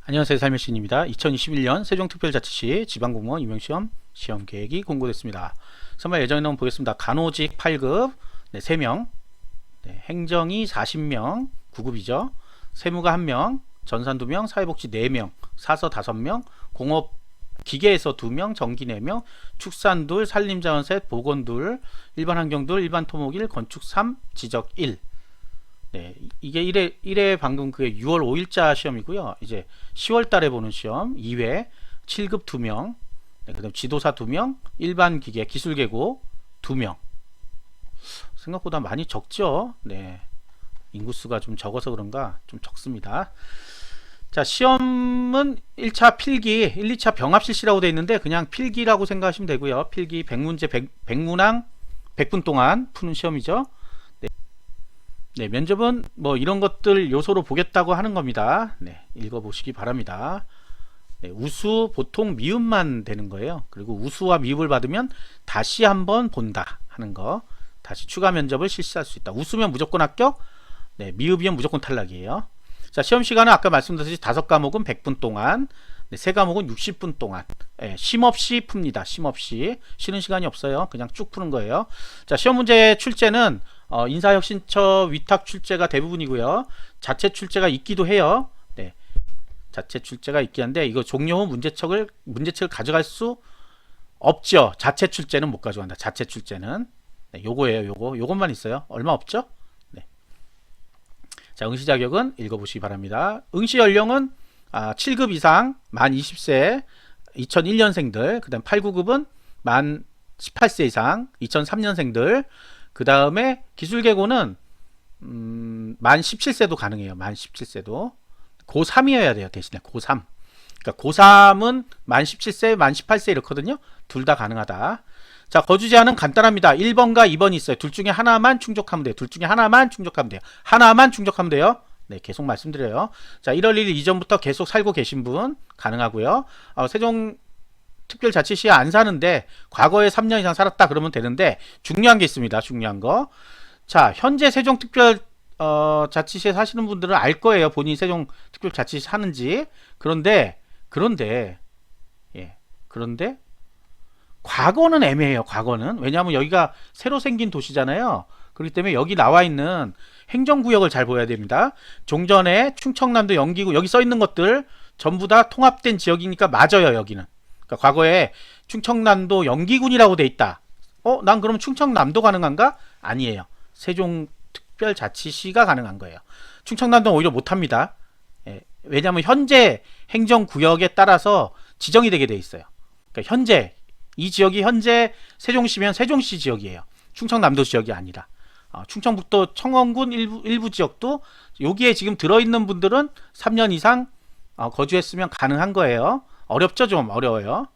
안녕하세요, 살면시인입니다. 2021년 세종특별자치시 지방공무원 임용시험 시험계획이 공고됐습니다. 선발 예정인 한번 보겠습니다. 간호직 8급 3명, 행정이 40명 9급이죠. 세무가 1명, 전산 2명, 사회복지 4명, 사서 5명, 공업 기계에서 2명, 전기 4명, 축산 2, 산림자원 셋, 보건 2, 일반 환경 2, 일반 토목 1, 건축 3, 지적 1. 이게 1회 방금 그게 6월 5일자 시험이고요. 이제 10월 달에 보는 시험 2회 7급 2명, 그다음 지도사 2명, 일반 기계 기술계고 2명. 생각보다 많이 적죠. 인구수가 좀 적어서 그런가 좀 적습니다. 자, 시험은 1차 필기, 1, 2차 병합 실시라고 되어 있는데 그냥 필기라고 생각하시면 되고요. 필기 100문제 100문항 100분 동안 푸는 시험이죠. 면접은 뭐 이런 것들 요소로 보겠다고 하는 겁니다. 읽어보시기 바랍니다. 우수, 보통, 미흡만 되는 거예요. 그리고 우수와 미흡을 받으면 다시 한번 본다 하는 거, 다시 추가 면접을 실시할 수 있다. 우수면 무조건 합격, 미흡이면 무조건 탈락이에요. 자, 시험 시간은 아까 말씀드렸듯이 5과목은 100분 동안, 3과목은 60분 동안, 쉼없이 풉니다. 쉼없이. 쉬는 시간이 없어요. 그냥 쭉 푸는 거예요. 자, 시험 문제 출제는 인사혁신처 위탁 출제가 대부분이고요. 자체 출제가 있기도 해요. 자체 출제가 있긴 한데 이거 종료 후 문제책을 가져갈 수 없죠. 자체 출제는 못 가져간다. 자체 출제는 요거예요. 요것만 있어요. 얼마 없죠? 자, 응시 자격은 읽어보시기 바랍니다. 응시 연령은 7급 이상 만 20세 2001년생들, 그 다음 8, 9급은 만 18세 이상 2003년생들, 그 다음에 기술계고는 만 17세도 가능해요. 만 17세도. 고3이어야 돼요. 대신에 고3. 그러니까 고3은 만 17세, 만 18세 이렇거든요. 둘 다 가능하다. 자, 거주 제한은 간단합니다. 1번과 2번이 있어요. 둘 중에 하나만 충족하면 돼요. 둘 중에 하나만 충족하면 돼요. 하나만 충족하면 돼요. 계속 말씀드려요. 자, 1월 1일 이전부터 계속 살고 계신 분 가능하고요. 세종 특별자치시에 안 사는데 과거에 3년 이상 살았다 그러면 되는데 중요한 게 있습니다. 중요한 거. 자, 현재 세종특별자치시에 사시는 분들은 알 거예요. 본인이 세종특별자치시 사는지. 그런데 과거는 애매해요. 과거는. 왜냐하면 여기가 새로 생긴 도시잖아요. 그렇기 때문에 여기 나와 있는 행정구역을 잘 보여야 됩니다. 종전에 충청남도 영기구 여기 써 있는 것들 전부 다 통합된 지역이니까 맞아요. 여기는. 그러니까 과거에 충청남도 영기군이라고 돼 있다. 난 그럼 충청남도 가능한가? 아니에요. 세종특별자치시가 가능한 거예요. 충청남도는 오히려 못합니다. 왜냐하면 현재 행정구역에 따라서 지정이 되게 돼 있어요. 그러니까 현재 이 지역이 현재 세종시면 세종시 지역이에요. 충청남도 지역이 아니라. 충청북도 청원군 일부 지역도 여기에 지금 들어있는 분들은 3년 이상 거주했으면 가능한 거예요. 어렵죠? 좀 어려워요.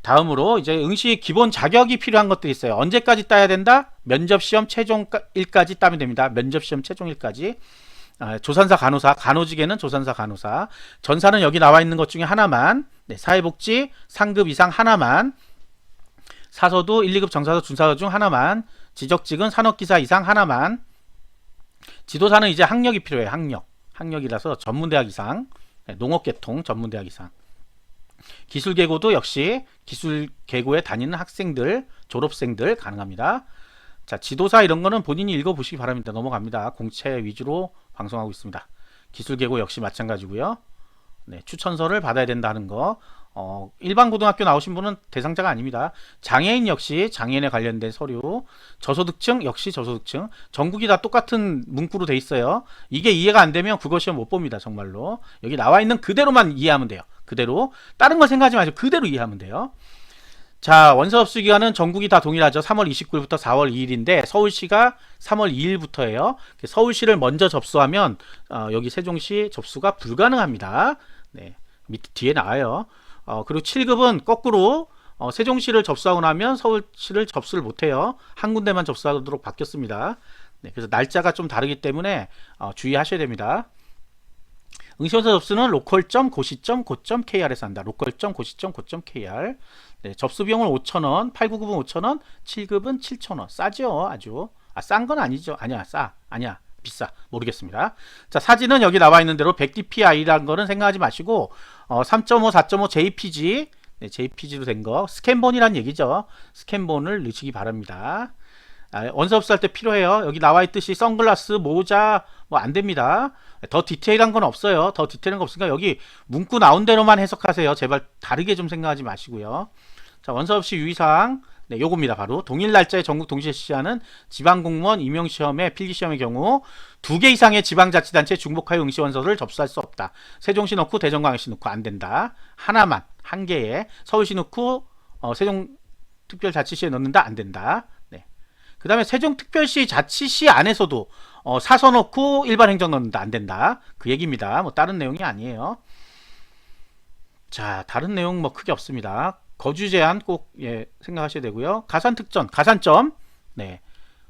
다음으로 이제 응시 기본 자격이 필요한 것들이 있어요. 언제까지 따야 된다? 면접시험 최종 1까지 따면 됩니다. 면접시험 최종 1까지. 조산사 간호사, 간호직에는 조산사 간호사, 전사는 여기 나와 있는 것 중에 하나만, 사회복지 상급 이상 하나만, 사서도 1, 2급 정사서 준사서 중 하나만, 지적직은 산업기사 이상 하나만, 지도사는 이제 학력이 필요해요. 학력이라서 전문대학 이상, 농업계통 전문대학 이상. 기술계고도 역시 기술계고에 다니는 학생들, 졸업생들 가능합니다. 자, 지도사 이런 거는 본인이 읽어보시기 바랍니다. 넘어갑니다. 공채 위주로 방송하고 있습니다. 기술계고 역시 마찬가지고요. 추천서를 받아야 된다는 거. 일반 고등학교 나오신 분은 대상자가 아닙니다. 장애인 역시 장애인에 관련된 서류, 저소득층 역시 저소득층, 전국이 다 똑같은 문구로 돼 있어요. 이게 이해가 안 되면 국어 시험 못 봅니다. 정말로. 여기 나와 있는 그대로만 이해하면 돼요. 그대로. 다른 거 생각하지 마시고 그대로 이해하면 돼요. 자, 원서 접수 기간은 전국이 다 동일하죠. 3월 29일부터 4월 2일인데 서울시가 3월 2일부터예요. 서울시를 먼저 접수하면 여기 세종시 접수가 불가능합니다. 밑에 뒤에 나와요. 그리고 7급은 거꾸로 세종시를 접수하고 나면 서울시를 접수를 못해요. 한 군데만 접수하도록 바뀌었습니다. 그래서 날짜가 좀 다르기 때문에 주의하셔야 됩니다. 응시원서 접수는 local.고시.go.kr에서 한다. local.고시.go.kr. 접수 비용은 5,000원, 8, 9급은 5,000원, 7급은 7,000원. 싸죠, 아주. 싼 건 아니죠. 아니야, 싸. 아니야. 비싸. 모르겠습니다. 자, 사진은 여기 나와 있는 대로 100dpi라는 거는 생각하지 마시고 3.5, 4.5 JPG, 네, JPG로 된 거, 스캔본이란 얘기죠. 스캔본을 넣으시기 바랍니다. 원서업소 할 때 필요해요. 여기 나와 있듯이 선글라스, 모자 뭐 안 됩니다. 더 디테일한 건 없어요. 더 디테일한 거 없으니까 여기 문구 나온 대로만 해석하세요. 제발 다르게 좀 생각하지 마시고요. 자, 원서업시 유의사항, 네, 요겁니다. 바로 동일 날짜에 전국 동시에 실시하는 지방공무원 임용시험의 필기시험의 경우 2개 이상의 지방자치단체 중복하여 응시원서를 접수할 수 없다. 세종시 넣고 대전광역시 넣고 안 된다. 하나만, 한 개에 서울시 넣고 세종특별자치시에 넣는다. 안 된다. 네. 그 다음에 세종특별시 자치시 안에서도 사서 넣고 일반행정 넣는다. 안 된다. 그 얘기입니다. 뭐 다른 내용이 아니에요. 자, 다른 내용 뭐 크게 없습니다. 거주 제한 꼭 생각하셔야 되고요. 가산 특전, 가산점, 네,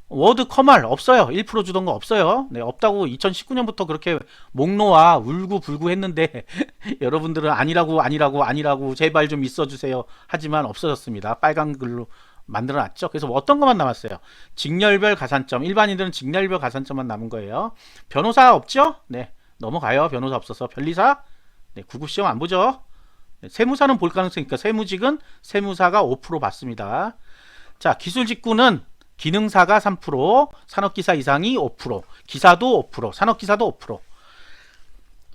워드 커말 없어요. 1% 주던 거 없어요. 네, 없다고 2019년부터 그렇게 목 놓아 울고 불고 했는데 여러분들은 아니라고 제발 좀 있어주세요 하지만 없어졌습니다. 빨간 글로 만들어놨죠. 그래서 뭐 어떤 것만 남았어요. 직렬별 가산점, 일반인들은 직렬별 가산점만 남은 거예요. 변호사 없죠? 네, 넘어가요. 변호사 없어서. 변리사, 네, 구급시험 안 보죠. 세무사는 볼 가능성이 있으니까 세무직은 세무사가 5% 받습니다. 자, 기술직구는 기능사가 3%, 산업기사 이상이 5%, 기사도 5%, 산업기사도 5%.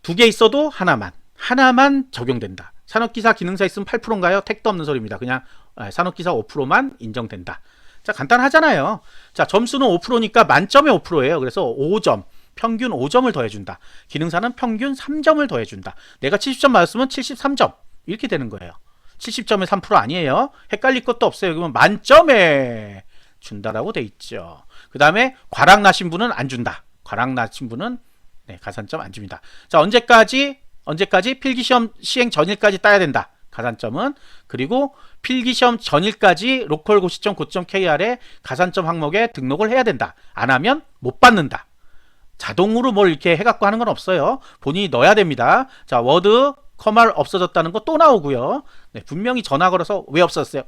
2개 있어도 하나만 적용된다. 산업기사 기능사 있으면 8%인가요? 택도 없는 소리입니다. 그냥 산업기사 5%만 인정된다. 자, 간단하잖아요. 자, 점수는 5%니까 만점에 5%예요. 그래서 5점. 평균 5점을 더해준다. 기능사는 평균 3점을 더해준다. 내가 70점 맞았으면 73점. 이렇게 되는 거예요. 70점에 3% 아니에요. 헷갈릴 것도 없어요. 그러면 만점에 준다라고 돼 있죠. 그 다음에 과락 나신 분은 안 준다. 과락 나신 분은 네, 가산점 안 줍니다. 자, 언제까지 필기시험 시행 전일까지 따야 된다. 가산점은. 그리고 필기시험 전일까지 로컬 고시점 고점 KR에 가산점 항목에 등록을 해야 된다. 안 하면 못 받는다. 자동으로 뭘 이렇게 해갖고 하는 건 없어요. 본인이 넣어야 됩니다. 자, 워드 커말 없어졌다는 거 또 나오고요. 네, 분명히 전화 걸어서 왜 없었어요?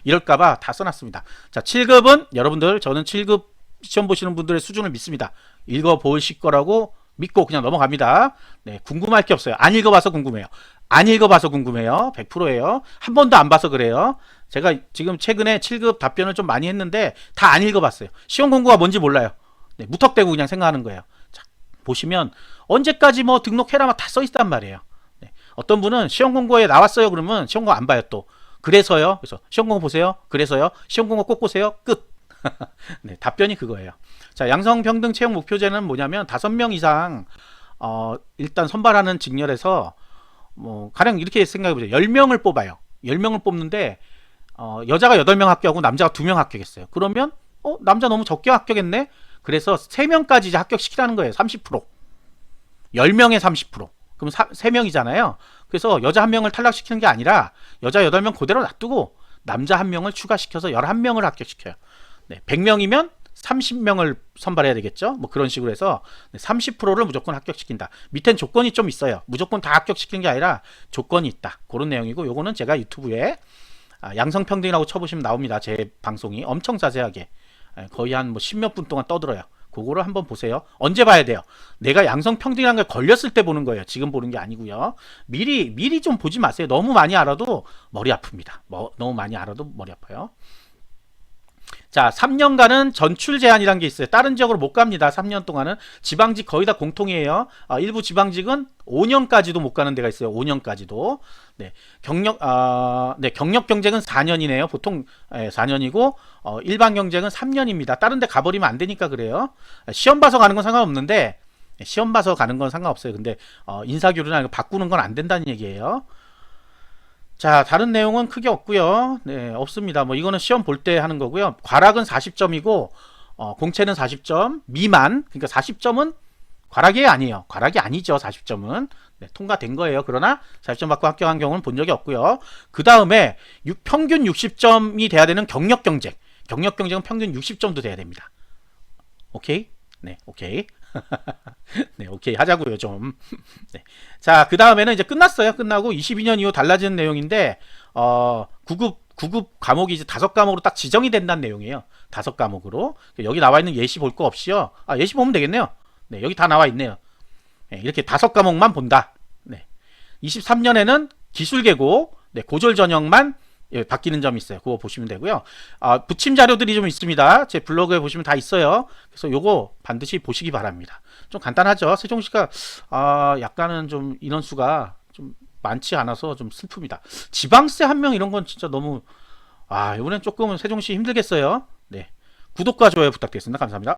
이럴까봐 다 써놨습니다. 자, 7급은 여러분들, 저는 7급 시험 보시는 분들의 수준을 믿습니다. 읽어보실 거라고 믿고 그냥 넘어갑니다. 네, 궁금할 게 없어요. 안 읽어봐서 궁금해요. 100%예요. 한 번도 안 봐서 그래요. 제가 지금 최근에 7급 답변을 좀 많이 했는데 다 안 읽어봤어요. 시험 공부가 뭔지 몰라요. 네, 무턱대고 그냥 생각하는 거예요. 자, 보시면 언제까지 뭐 등록해라 막 다 써있단 말이에요. 네, 어떤 분은 시험 공고에 나왔어요 그러면 시험 공고 안 봐요 또. 그래서요. 그래서 시험 공고 보세요. 그래서요. 시험 공고 꼭 보세요. 끝. 네, 답변이 그거예요. 자, 양성평등 채용 목표제는 뭐냐면 5명 이상 일단 선발하는 직렬에서 뭐 가령 이렇게 생각해보세요. 10명을 뽑아요. 10명을 뽑는데 여자가 8명 합격하고 남자가 2명 합격했어요. 그러면 남자 너무 적게 합격했네. 그래서 3명까지 이제 합격시키라는 거예요. 30%. 10명에 30%. 그럼 3명이잖아요. 그래서 여자 1명을 탈락시키는 게 아니라 여자 8명 그대로 놔두고 남자 1명을 추가시켜서 11명을 합격시켜요. 네, 100명이면 30명을 선발해야 되겠죠. 뭐 그런 식으로 해서 30%를 무조건 합격시킨다. 밑엔 조건이 좀 있어요. 무조건 다 합격시키는 게 아니라 조건이 있다. 그런 내용이고, 요거는 제가 유튜브에 양성평등이라고 쳐보시면 나옵니다. 제 방송이 엄청 자세하게 거의 한 뭐 10몇 분 동안 떠들어요. 그거를 한번 보세요. 언제 봐야 돼요? 내가 양성평등이라는 걸 걸렸을 때 보는 거예요. 지금 보는 게 아니고요. 미리 좀 보지 마세요. 너무 많이 알아도 머리 아픕니다. 너무 많이 알아도 머리 아파요. 자, 3년간은 전출 제한이라는 게 있어요. 다른 지역으로 못 갑니다. 3년 동안은. 지방직 거의 다 공통이에요. 일부 지방직은 5년까지도 못 가는 데가 있어요. 5년까지도. 네, 경력 경쟁은 4년이네요. 보통 4년이고 일반 경쟁은 3년입니다. 다른 데 가버리면 안 되니까 그래요. 시험 봐서 가는 건 상관없는데, 시험 봐서 가는 건 상관없어요. 근데 인사교류나 바꾸는 건 안 된다는 얘기예요. 자, 다른 내용은 크게 없고요. 네, 없습니다. 뭐 이거는 시험 볼 때 하는 거고요. 과락은 40점이고 공채는 40점 미만. 그러니까 40점은 과락이 아니에요. 과락이 아니죠. 40점은. 네, 통과된 거예요. 그러나 40점 받고 합격한 경우는 본 적이 없고요. 그 다음에 평균 60점이 돼야 되는 경력 경쟁. 경력 경쟁은 평균 60점도 돼야 됩니다. 오케이? 네, 오케이. 네, 오케이 하자고요 좀. 네. 자, 그 다음에는 이제 끝났어요. 끝나고 22년 이후 달라지는 내용인데 9급 9급 과목이 이제 5과목으로 딱 지정이 된다는 내용이에요. 5과목으로. 여기 나와 있는 예시 볼 거 없이요. 예시 보면 되겠네요. 네, 여기 다 나와 있네요. 네, 이렇게 5과목만 본다. 네. 23년에는 기술계고, 네, 고졸 전형만 바뀌는 점이 있어요. 그거 보시면 되고요. 붙임 자료들이 좀 있습니다. 제 블로그에 보시면 다 있어요. 그래서 요거 반드시 보시기 바랍니다. 좀 간단하죠. 세종시가 약간은 좀 인원수가 좀 많지 않아서 좀 슬픕니다. 지방세 한 명 이런 건 진짜 너무 이번엔 조금은 세종시 힘들겠어요. 네. 구독과 좋아요 부탁드리겠습니다. 감사합니다.